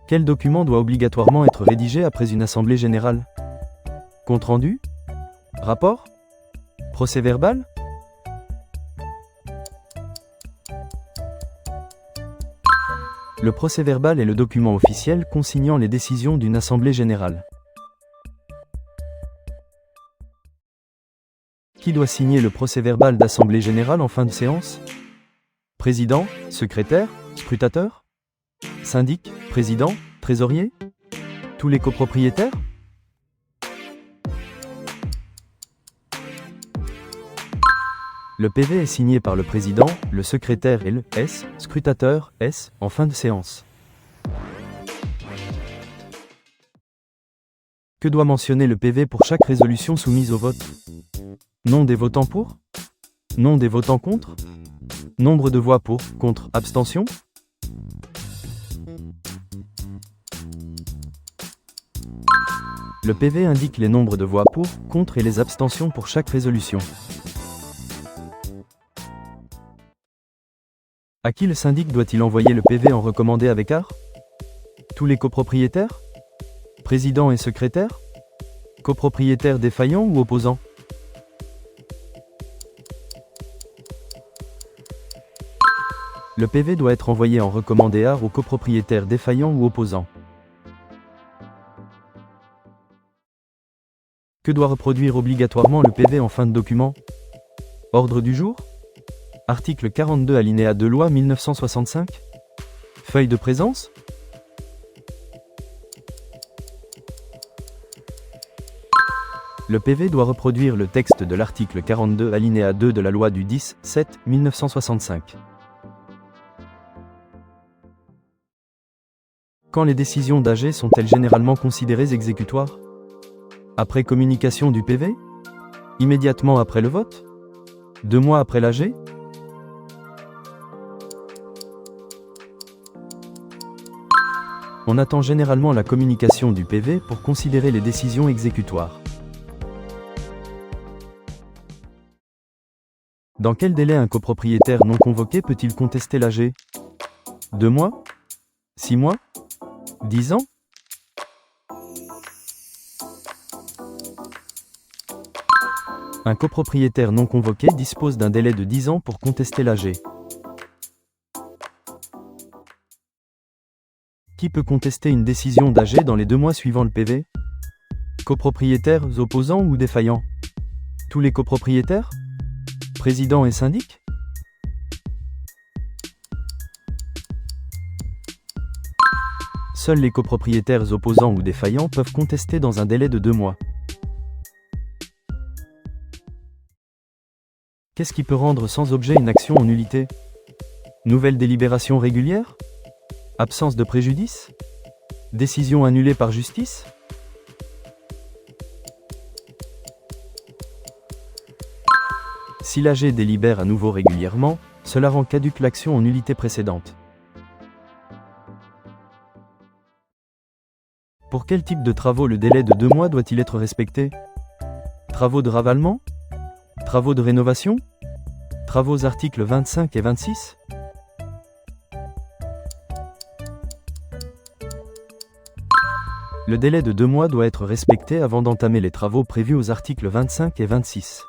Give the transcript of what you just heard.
Quel document doit obligatoirement être rédigé après une assemblée générale? Compte-rendu? Rapport? Procès-verbal? Le procès-verbal est le document officiel consignant les décisions d'une assemblée générale. Qui doit signer le procès-verbal d'assemblée générale en fin de séance? Président, secrétaire, scrutateur? Syndic, président, trésorier? Tous les copropriétaires? Le PV est signé par le président, le secrétaire et le scrutateur en fin de séance. Que doit mentionner le PV pour chaque résolution soumise au vote? Nom des votants pour? Nom des votants contre? Nombre de voix pour, contre, abstention? Le PV indique les nombres de voix pour, contre et les abstentions pour chaque résolution. À qui le syndic doit-il envoyer le PV en recommandé avec art? Tous les copropriétaires? Président et secrétaire? Copropriétaires défaillants ou opposants? Le PV doit être envoyé en recommandé art aux copropriétaires défaillants ou opposants. Que doit reproduire obligatoirement le PV en fin de document? Ordre du jour? Article 42 alinéa 2 loi 1965? Feuille de présence? Le PV doit reproduire le texte de l'article 42 alinéa 2 de la loi du 10/7/1965. Quand les décisions d'AG sont-elles généralement considérées exécutoires? Après communication du PV? Immédiatement après le vote? 2 mois après l'AG? On attend généralement la communication du PV pour considérer les décisions exécutoires. Dans quel délai un copropriétaire non convoqué peut-il contester l'AG? 2 mois? 6 mois? 10 ans? Un copropriétaire non convoqué dispose d'un délai de 10 ans pour contester l'AG. Qui peut contester une décision d'AG dans les 2 mois suivant le PV? Copropriétaires opposants ou défaillants? Tous les copropriétaires? Président et syndic? Seuls les copropriétaires opposants ou défaillants peuvent contester dans un délai de 2 mois. Qu'est-ce qui peut rendre sans objet une action en nullité? Nouvelle délibération régulière? Absence de préjudice? Décision annulée par justice? Si l'AG délibère à nouveau régulièrement, cela rend caduque l'action en nullité précédente. Pour quel type de travaux le délai de 2 mois doit-il être respecté? Travaux de ravalement? Travaux de rénovation? Travaux articles 25 et 26? Le délai de 2 mois doit être respecté avant d'entamer les travaux prévus aux articles 25 et 26.